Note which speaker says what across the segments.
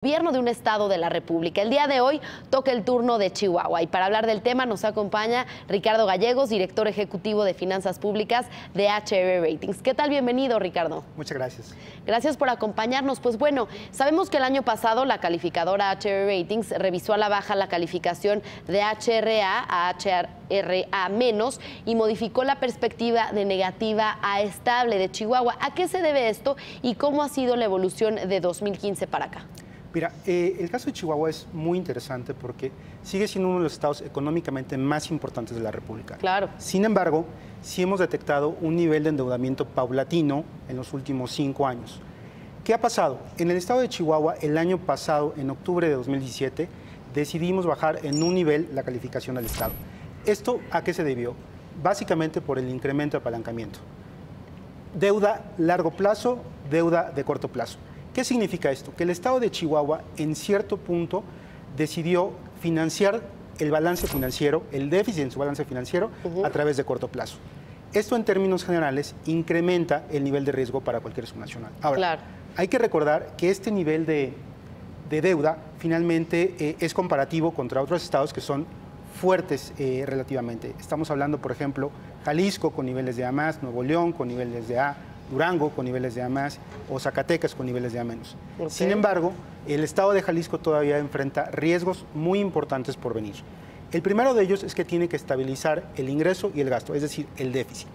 Speaker 1: Gobierno de un estado de la República. El día de hoy toca el turno de Chihuahua y para hablar del tema nos acompaña Ricardo Gallegos, director ejecutivo de Finanzas Públicas de HR Ratings. ¿Qué tal? Bienvenido, Ricardo.
Speaker 2: Muchas gracias.
Speaker 1: Gracias por acompañarnos. Pues bueno, sabemos que el año pasado la calificadora HR Ratings revisó a la baja la calificación de HRA a HRA- y modificó la perspectiva de negativa a estable de Chihuahua. ¿A qué se debe esto y cómo ha sido la evolución de 2015 para acá?
Speaker 2: Mira, el caso de Chihuahua es muy interesante porque sigue siendo uno de los estados económicamente más importantes de la República.
Speaker 1: Claro.
Speaker 2: Sin embargo, sí hemos detectado un nivel de endeudamiento paulatino en los últimos 5 años. ¿Qué ha pasado? En el estado de Chihuahua, el año pasado, en octubre de 2017, decidimos bajar en un nivel la calificación del estado. ¿Esto a qué se debió? Básicamente por el incremento de apalancamiento. Deuda largo plazo, deuda de corto plazo. ¿Qué significa esto? Que el estado de Chihuahua en cierto punto decidió financiar el balance financiero, el déficit en su balance financiero a través de corto plazo. Esto en términos generales incrementa el nivel de riesgo para cualquier subnacional. Ahora,
Speaker 1: Claro.
Speaker 2: hay que recordar que este nivel de deuda finalmente es comparativo contra otros estados que son fuertes relativamente. Estamos hablando, por ejemplo, Jalisco con niveles de A+, Nuevo León con niveles de A, Durango con niveles de A+, o Zacatecas con niveles de A-.
Speaker 1: Okay.
Speaker 2: Sin embargo, el estado de Jalisco todavía enfrenta riesgos muy importantes por venir. El primero de ellos es que tiene que estabilizar el ingreso y el gasto, es decir, el déficit.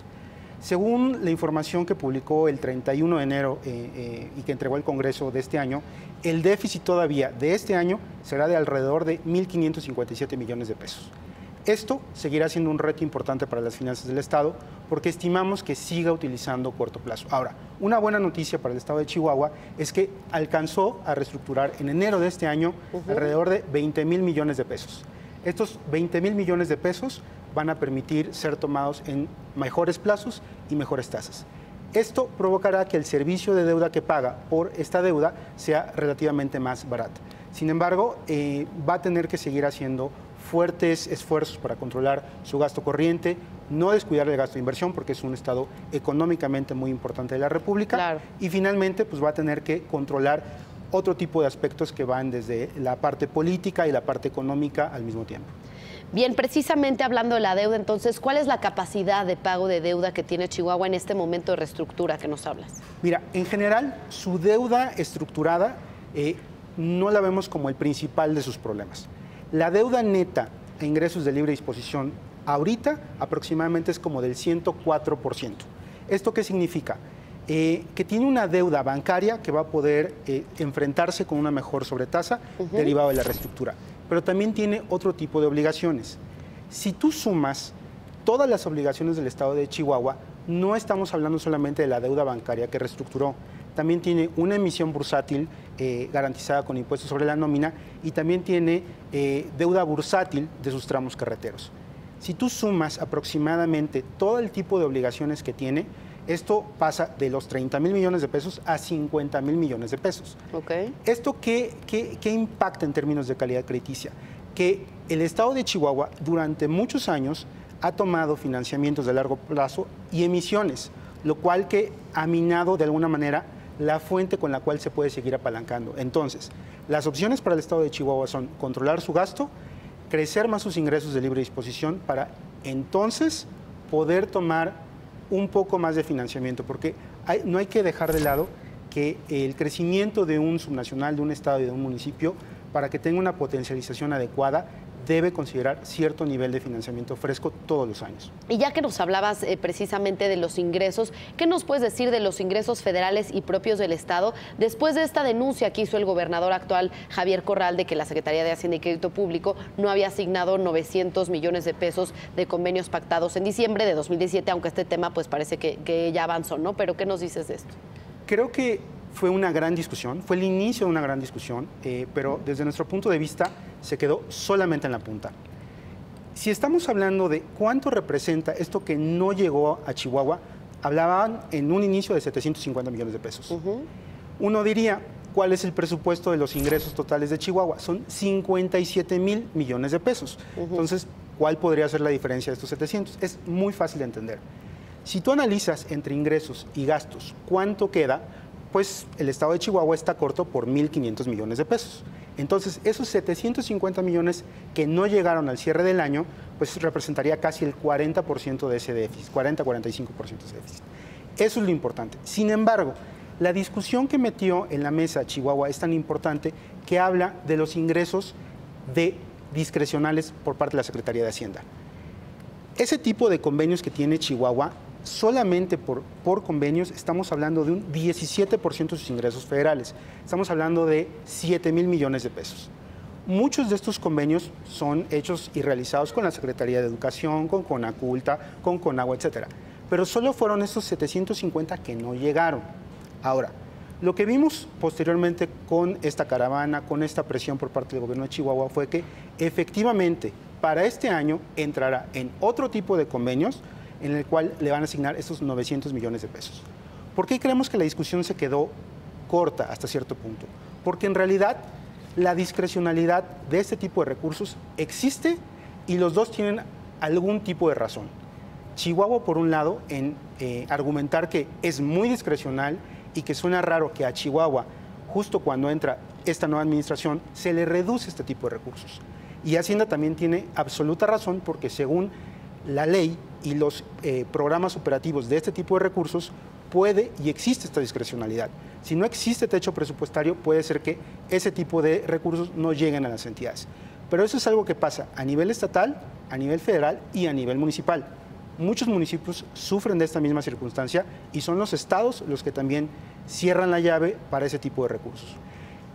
Speaker 2: Según la información que publicó el 31 de enero y que entregó el Congreso de este año, el déficit todavía de este año será de alrededor de 1.557 millones de pesos. Esto seguirá siendo un reto importante para las finanzas del Estado porque estimamos que siga utilizando corto plazo. Ahora, una buena noticia para el Estado de Chihuahua es que alcanzó a reestructurar en enero de este año alrededor de 20,000 millones de pesos. Estos 20,000 millones de pesos van a permitir ser tomados en mejores plazos y mejores tasas. Esto provocará que el servicio de deuda que paga por esta deuda sea relativamente más barato. Sin embargo, va a tener que seguir haciendo fuertes esfuerzos para controlar su gasto corriente, no descuidar el gasto de inversión porque es un estado económicamente muy importante de la República.
Speaker 1: Claro.
Speaker 2: Y finalmente pues va a tener que controlar otro tipo de aspectos que van desde la parte política y la parte económica al mismo tiempo.
Speaker 1: Bien, precisamente hablando de la deuda, entonces, ¿cuál es la capacidad de pago de deuda que tiene Chihuahua en este momento de reestructura que nos hablas?
Speaker 2: Mira, en general, su deuda estructurada no la vemos como el principal de sus problemas. La deuda neta a ingresos de libre disposición ahorita aproximadamente es como del 104%. ¿Esto qué significa? Que tiene una deuda bancaria que va a poder enfrentarse con una mejor sobretasa derivada de la reestructura, pero también tiene otro tipo de obligaciones. Si tú sumas todas las obligaciones del Estado de Chihuahua, no estamos hablando solamente de la deuda bancaria que reestructuró, también tiene una emisión bursátil garantizada con impuestos sobre la nómina y también tiene deuda bursátil de sus tramos carreteros. Si tú sumas aproximadamente todo el tipo de obligaciones que tiene, esto pasa de los 30,000 millones de pesos a 50,000 millones de pesos.
Speaker 1: Okay.
Speaker 2: ¿Esto qué impacta en términos de calidad crediticia? Que el Estado de Chihuahua durante muchos años ha tomado financiamientos de largo plazo y emisiones, lo cual que ha minado de alguna manera la fuente con la cual se puede seguir apalancando. Entonces, las opciones para el Estado de Chihuahua son controlar su gasto, crecer más sus ingresos de libre disposición para entonces poder tomar un poco más de financiamiento, porque no hay que dejar de lado que el crecimiento de un subnacional, de un estado y de un municipio, para que tenga una potencialización adecuada, debe considerar cierto nivel de financiamiento fresco todos los años.
Speaker 1: Y ya que nos hablabas precisamente de los ingresos, ¿qué nos puedes decir de los ingresos federales y propios del Estado después de esta denuncia que hizo el gobernador actual Javier Corral de que la Secretaría de Hacienda y Crédito Público no había asignado 900 millones de pesos de convenios pactados en diciembre de 2017, aunque este tema pues parece que ya avanzó, ¿no? Pero ¿qué nos dices de esto?
Speaker 2: Creo que fue una gran discusión, fue el inicio de una gran discusión, pero desde nuestro punto de vista se quedó solamente en la punta. Si estamos hablando de cuánto representa esto que no llegó a Chihuahua, hablaban en un inicio de 750 millones de pesos. Uno diría, ¿cuál es el presupuesto de los ingresos totales de Chihuahua? Son 57,000 millones de pesos. Entonces, ¿cuál podría ser la diferencia de estos 700? Es muy fácil de entender. Si tú analizas entre ingresos y gastos cuánto queda, pues el estado de Chihuahua está corto por 1.500 millones de pesos. Entonces, esos 750 millones que no llegaron al cierre del año, pues representaría casi el 40% de ese déficit, 40-45% de ese déficit. Eso es lo importante. Sin embargo, la discusión que metió en la mesa Chihuahua es tan importante que habla de los ingresos discrecionales por parte de la Secretaría de Hacienda. Ese tipo de convenios que tiene Chihuahua, solamente por convenios estamos hablando de un 17% de sus ingresos federales. Estamos hablando de 7,000 millones de pesos. Muchos de estos convenios son hechos y realizados con la Secretaría de Educación, con Conaculta, con Conagua, etcétera. Pero solo fueron estos 750 que no llegaron. Ahora, lo que vimos posteriormente con esta caravana, con esta presión por parte del gobierno de Chihuahua, fue que efectivamente para este año entrará en otro tipo de convenios en el cual le van a asignar estos 900 millones de pesos. ¿Por qué creemos que la discusión se quedó corta hasta cierto punto? Porque en realidad la discrecionalidad de este tipo de recursos existe y los dos tienen algún tipo de razón. Chihuahua, por un lado, en argumentar que es muy discrecional y que suena raro que a Chihuahua, justo cuando entra esta nueva administración, se le reduce este tipo de recursos. Y Hacienda también tiene absoluta razón porque según la ley y los programas operativos de este tipo de recursos, puede y existe esta discrecionalidad. Si no existe techo presupuestario, puede ser que ese tipo de recursos no lleguen a las entidades. Pero eso es algo que pasa a nivel estatal, a nivel federal y a nivel municipal. Muchos municipios sufren de esta misma circunstancia y son los estados los que también cierran la llave para ese tipo de recursos.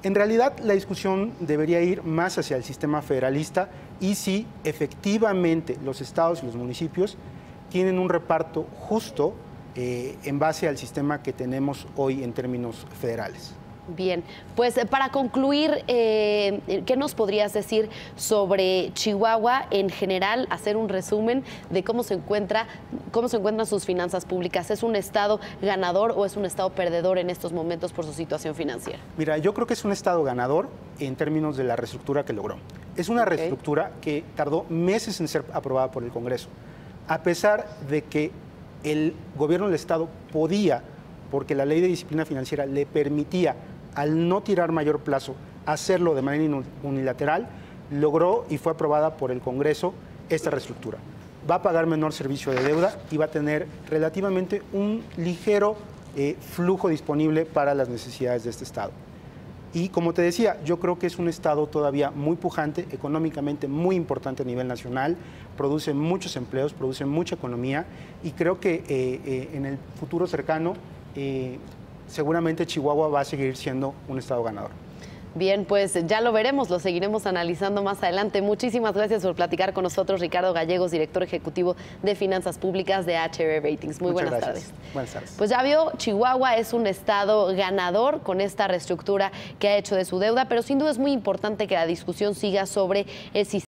Speaker 2: En realidad, la discusión debería ir más hacia el sistema federalista y si efectivamente los estados y los municipios tienen un reparto justo en base al sistema que tenemos hoy en términos federales.
Speaker 1: Bien, pues para concluir, ¿qué nos podrías decir sobre Chihuahua en general? Hacer un resumen de cómo se encuentran sus finanzas públicas. ¿Es un estado ganador o es un estado perdedor en estos momentos por su situación financiera?
Speaker 2: Mira, yo creo que es un estado ganador en términos de la reestructura que logró. Es una reestructura que tardó meses en ser aprobada por el Congreso, a pesar de que el gobierno del estado podía, porque la ley de disciplina financiera le permitía, al no tirar mayor plazo, hacerlo de manera unilateral, logró y fue aprobada por el Congreso esta reestructura. Va a pagar menor servicio de deuda y va a tener relativamente un ligero flujo disponible para las necesidades de este estado. Y como te decía, yo creo que es un estado todavía muy pujante, económicamente muy importante a nivel nacional, produce muchos empleos, produce mucha economía y creo que en el futuro cercano seguramente Chihuahua va a seguir siendo un estado ganador.
Speaker 1: Bien, pues ya lo veremos, lo seguiremos analizando más adelante. Muchísimas gracias por platicar con nosotros, Ricardo Gallegos, director ejecutivo de Finanzas Públicas de HR Ratings. Muy buenas tardes.
Speaker 2: Buenas tardes.
Speaker 1: Pues ya vio, Chihuahua es un estado ganador con esta reestructura que ha hecho de su deuda, pero sin duda es muy importante que la discusión siga sobre el sistema